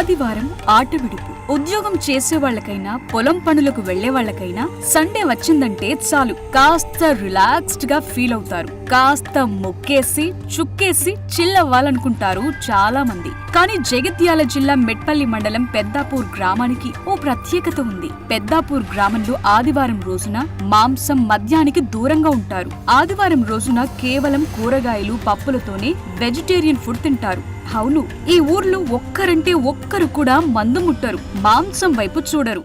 ఆదివారం ఆట విడుపు. ఉద్యోగం చేసే వాళ్ళకైనా పొలం పనులకు వెళ్లే వాళ్ళకైనా సండే వచ్చిందంటే చాలు కాస్త రిలాక్స్డ్ గా ఫీల్ అవుతారు. కాస్త మొక్కేసి చుక్కేసి చిల్ అవ్వాలనుకుంటారు చాలా మంది. కానీ జగిత్యాల జిల్లా మెట్పల్లి మండలం పెద్దాపూర్ గ్రామానికి ఓ ప్రత్యేకత ఉంది. పెద్దాపూర్ గ్రామంలో ఆదివారం రోజున మాంసం మద్యానికి దూరంగా ఉంటారు. ఆదివారం రోజున కేవలం కూరగాయలు పప్పులతోనే వెజిటేరియన్ ఫుడ్ తింటారు. అవును, ఈ ఊర్లో ఒక్కరంటే ఒక్కరు కూడా మందు ముట్టరు, మాంసం వైపు చూడరు.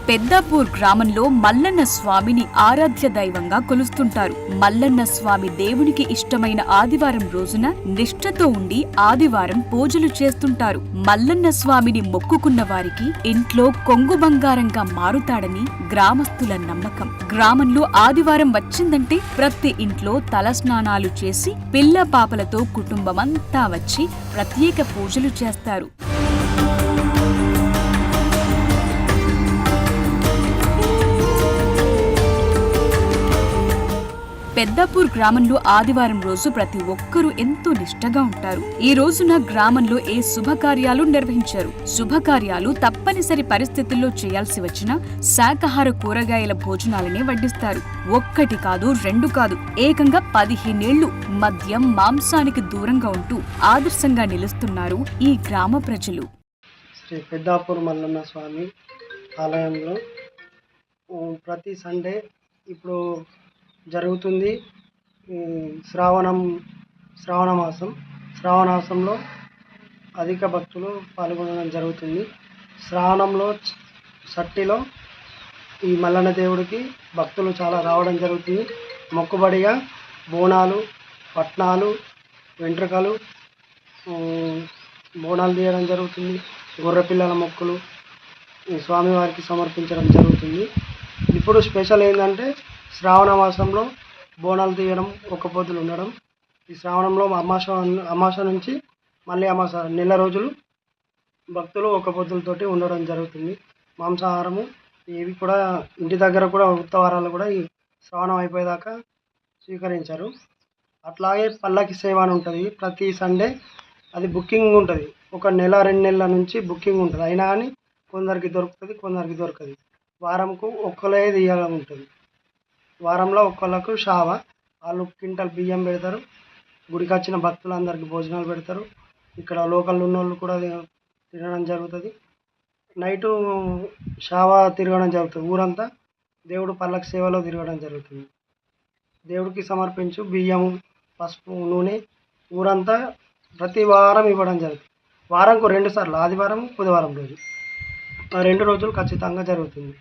పెద్దాపూర్ గ్రామంలో మల్లన్న స్వామిని ఆరాధ్య దైవంగా కొలుస్తుంటారు. మల్లన్న స్వామి దేవునికి ఇష్టమైన ఆదివారం రోజున నిష్ఠతో ఉండి ఆదివారం పూజలు చేస్తుంటారు. మల్లన్న స్వామిని మొక్కుకున్న వారికి ఇంట్లో కొంగు బంగారంగా మారుతాడని గ్రామస్తుల నమ్మకం. గ్రామంలో ఆదివారం వచ్చిందంటే ప్రతి ఇంట్లో తలస్నానాలు చేసి పిల్ల పాపలతో కుటుంబమంతా వచ్చి ప్రత్యేక పూజలు చేస్తారు. పెద్దాపూర్ గ్రామంలో ఆదివారం రోజు ప్రతి ఒక్కరూ ఎంతో నిష్ఠగా ఉంటారు. ఈ రోజున గ్రామంలో ఏ శుభకార్యాలు నిర్వహించారు. శుభకార్యాలు తప్పనిసరి పరిస్థితుల్లో చేయాల్సి వచ్చిన శాకాహార కూరగాయల భోజనాలనే వడ్డిస్తారు. ఒక్కటి కాదు, రెండు కాదు, ఏకంగా 15 ఏళ్లు మద్యం మాంసానికి దూరంగా ఉంటూ ఆదర్శంగా నిలుస్తున్నారు ఈ గ్రామ ప్రజలు. శ్రీ పెద్దాపూర్ మల్లన్న స్వామి ఆలయంలో ప్రతి సండే ఇప్పుడు జరుగుతుంది. శ్రావణ మాసంలో అధిక భక్తులు పాల్గొనడం జరుగుతుంది. శ్రావణంలో సట్టిలో ఈ మల్లన్న దేవుడికి భక్తులు చాలా రావడం జరుగుతుంది. మొక్కుబడిగా బోనాలు, పట్నాలు, వెంట్రుకలు, బోనాలు తీయడం జరుగుతుంది. గొర్రెపిల్లల మొక్కులు ఈ స్వామివారికి సమర్పించడం జరుగుతుంది. ఇప్పుడు స్పెషల్ ఏంటంటే శ్రావణ మాసంలో బోనాలు తీయడం, ఒక్క పొద్దులు ఉండడం. ఈ శ్రావణంలో అమాస నుంచి మళ్ళీ అమాస నెల రోజులు భక్తులు ఒక్క పొద్దులతోటి ఉండడం జరుగుతుంది. మాంసాహారము ఇవి కూడా ఇంటి దగ్గర కూడా ఉత్తవారాలు కూడా ఈ శ్రావణం అయిపోయేదాకా స్వీకరించారు. అట్లాగే పల్లకి సేవ అని ఉంటుంది ప్రతి సండే. అది బుకింగ్ ఉంటుంది. ఒక నెల 2 నెలల నుంచి బుకింగ్ ఉంటుంది. అయినా కానీ కొందరికి దొరుకుతుంది, కొందరికి దొరకదు. వారంకు ఒక్కలే తీయాలని ఉంటుంది. వారంలో ఒక్కళ్ళకు షావ, వాళ్ళు క్వింటల్ బియ్యం పెడతారు. గుడికి వచ్చిన భక్తులందరికీ భోజనాలు పెడతారు. ఇక్కడ లోకల్ ఉన్న వాళ్ళు కూడా తినడం జరుగుతుంది. నైటు షావ తిరగడం జరుగుతుంది. ఊరంతా దేవుడు పల్లకి సేవలో తిరగడం జరుగుతుంది. దేవుడికి సమర్పించు బియ్యము, పసుపు, నూనె ఊరంతా ప్రతి వారం ఇవ్వడం జరుగుతుంది. వారంకు 2 సార్లు, ఆదివారం, బుధవారం రోజు, 2 రోజులు ఖచ్చితంగా జరుగుతుంది.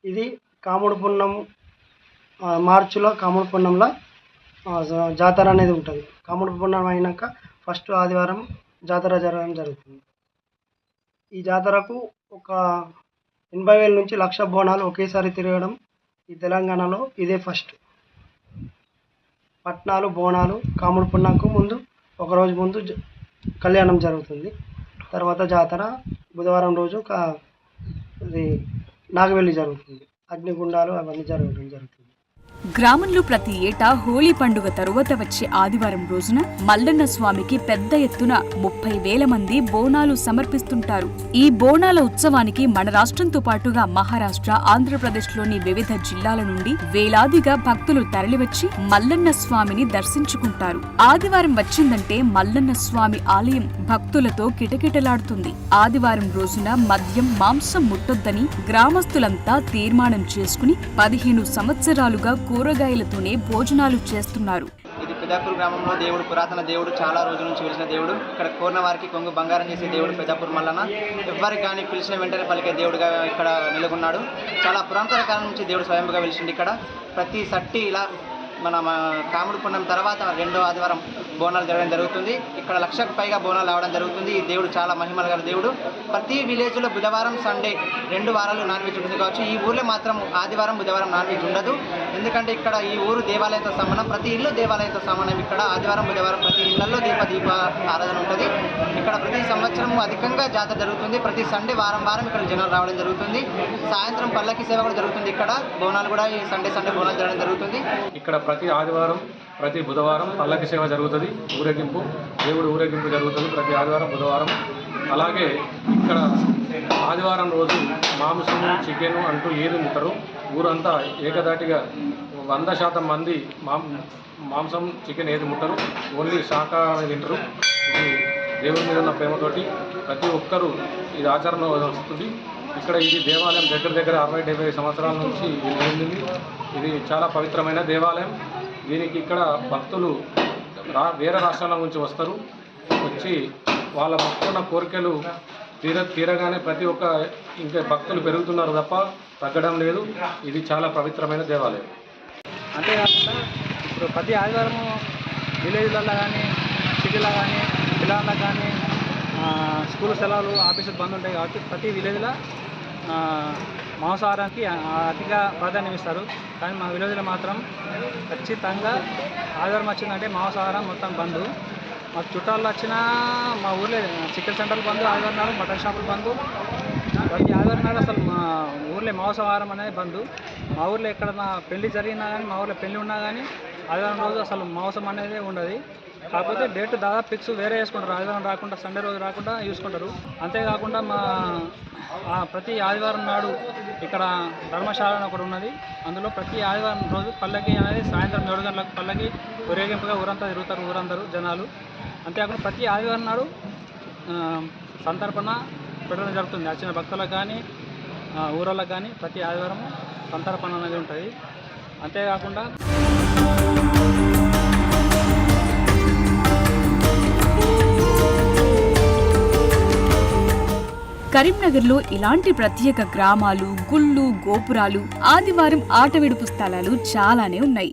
ఇది కాముడు పున్నం, మార్చిలో కాముడు పున్నంలో జాతర అనేది ఉంటుంది. కాముడు పున్నం అయినాక ఫస్ట్ ఆదివారం జాతర జరగడం జరుగుతుంది. ఈ జాతరకు ఒక 80,000 నుంచి 1,00,000 బోనాలు ఒకేసారి తిరగడం ఈ తెలంగాణలో ఇదే ఫస్ట్. పట్నాలు, బోనాలు కాముడు పున్నంకు ముందు ఒకరోజు ముందు కళ్యాణం జరుగుతుంది. తర్వాత జాతర బుధవారం రోజు నాగవెల్లి జరుగుతుంది. అగ్నిగుండాలు అవన్నీ జరగడం జరుగుతుంది. గ్రామంలో ప్రతి ఏటా హోలీ పండుగ తరువాత వచ్చే ఆదివారం రోజున మల్లన్న స్వామికి పెద్ద ఎత్తున 30,000 మంది బోనాలు సమర్పిస్తుంటారు. ఈ బోనాల ఉత్సవానికి మన రాష్ట్రంతో పాటుగా మహారాష్ట్ర, ఆంధ్రప్రదేశ్లోని వివిధ జిల్లాల నుండి వేలాదిగా భక్తులు తరలివచ్చి మల్లన్న స్వామిని దర్శించుకుంటారు. ఆదివారం వచ్చిందంటే మల్లన్న స్వామి ఆలయం భక్తులతో కిటకిటలాడుతుంది. ఆదివారం రోజున మద్యం, మాంసం ముట్టొద్దని గ్రామస్తులంతా తీర్మానం చేసుకుని 15 సంవత్సరాలుగా కూరగాయలతోనే భోజనాలు చేస్తున్నారు. ఇది పెద్దాపూర్ గ్రామంలో దేవుడు, పురాతన దేవుడు, చాలా రోజుల నుంచి వెలిసిన దేవుడు. ఇక్కడ కోరిన వారికి కొంగు బంగారం చేసే దేవుడు పెద్దాపూర్ మల్లన్న. ఎవరికి కానీ పిలిచిన వెంటనే పలికే దేవుడుగా ఇక్కడ నెలకొన్నాడు. చాలా పురాతన కాలం నుంచి దేవుడు స్వయంగా వెలిసింది. ఇక్కడ ప్రతి సట్టి ఇలా మన కాముడు పుణ్యం తర్వాత రెండో ఆదివారం బోనాలు జరగడం జరుగుతుంది. ఇక్కడ 1,00,000కు పైగా బోనాలు రావడం జరుగుతుంది. ఈ దేవుడు చాలా మహిమల గల దేవుడు. ప్రతి విలేజ్లో బుధవారం సండే 2 వారాలు నాన్ వెజ్ ఉంటుంది కావచ్చు. ఈ ఊర్లో మాత్రం ఆదివారం బుధవారం నాన్ వెజ్ ఉండదు. ఎందుకంటే ఇక్కడ ఈ ఊరు దేవాలయంతో సమానం, ప్రతి ఇల్లు దేవాలయంతో సమానం. ఇక్కడ ఆదివారం బుధవారం ప్రతి ఇళ్లలో దీప ఆరాధన ఉంటుంది. ఇక్కడ ప్రతి సంవత్సరం అధికంగా జాతర జరుగుతుంది. ప్రతి సండే వారం ఇక్కడ జనాలు రావడం జరుగుతుంది. సాయంత్రం పల్లకి సేవ కూడా జరుగుతుంది. ఇక్కడ బోనాలు కూడా ఈ సండే బోనాలు జరగడం జరుగుతుంది. ఇక్కడ ప్రతి ఆదివారం ప్రతి బుధవారం పల్లకి సేవ జరుగుతుంది. ఊరేగింపు దేవుడు ఊరేగింపు జరుగుతుంది ప్రతి ఆదివారం బుధవారం. అలాగే ఇక్కడ ఆదివారం రోజు మాంసము చికెను అంటూ ఏది ముట్టరు. ఊరంతా ఏకదాటిగా 100% మంది మాంసం చికెన్ ఏది ముట్టరు, ఓన్లీ శాకాహారం తింటారు. ఇది దేవుడి మీద ఉన్న ప్రేమతోటి ప్రతి ఒక్కరూ ఇది ఆచరణ వస్తుంది. ఇక్కడ ఇది దేవాలయం దగ్గర 60-70 సంవత్సరాల నుంచి ఉంది. ఇది చాలా పవిత్రమైన దేవాలయం. దీనికి ఇక్కడ భక్తులు వేరే రాష్ట్రాల నుంచి వస్తారు. వచ్చి వాళ్ళ మొక్కున్న కోరికలు తీరగానే ప్రతి ఒక్క ఇంకా భక్తులు పెరుగుతున్నారు తప్ప తగ్గడం లేదు. ఇది చాలా పవిత్రమైన దేవాలయం. అంతేకాకుండా ఇప్పుడు ప్రతి ఆదివారము విలేజ్లలో కానీ సిటీలో కానీ పిల్లలకు కానీ స్కూల్ సెలవులు ఆఫీసులు బంద్ ఉంటాయి కాబట్టి ప్రతి విలేజ్లో మాంసాహారానికి అతిగా ప్రాధాన్యం ఇస్తారు. కానీ మా విలేజ్లో మాత్రం ఖచ్చితంగా ఆదివారం వచ్చిందంటే మాంసాహారం మొత్తం బంద్. మాకు చుట్టాలు వచ్చినా మా ఊర్లో చికెన్ సెంటర్లు బంద్, ఆదివారం నాడు మటన్ షాపులు బంద్. ప్రతి ఆదివారం నాడు అసలు మా ఊర్లో మాంసాహారం అనేది బంద్. మా ఊర్లో ఎక్కడన్నా పెళ్లి జరిగినా కానీ, మా ఊర్లో పెళ్లి ఉన్నా కానీ ఆదివారం రోజు అసలు మాంసం అనేది ఉండదు. కాకపోతే డేట్ దాదాపు ఫిక్స్ వేరే వేసుకుంటారు. ఆదివారం రాకుండా సండే రోజు రాకుండా చూసుకుంటారు. అంతేకాకుండా మా ప్రతి ఆదివారం నాడు ఇక్కడ ధర్మశాల అని ఒకటి ఉన్నది. అందులో ప్రతి ఆదివారం రోజు పల్లకి అనేది సాయంత్రం 7 గంటలకు పల్లకి ఊరేగింపుగా ఊరంతా తిరుగుతారు ఊరందరూ జనాలు. అంతేకాకుండా ప్రతి ఆదివారం నాడు సంతర్పణ పెట్టడం జరుగుతుంది. వచ్చిన భక్తులకు కానీ ఊరలకు కానీ ప్రతి ఆదివారం సంతర్పణ అనేది ఉంటుంది. అంతేకాకుండా కరీంనగర్లో ఇలాంటి ప్రత్యేక గ్రామాలు, గుళ్ళు, గోపురాలు, ఆదివారం ఆట విడుపు స్థలాలు చాలానే ఉన్నాయి.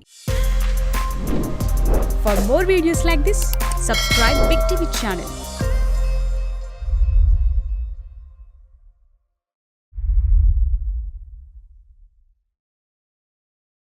For more videos like this, subscribe Big TV channel.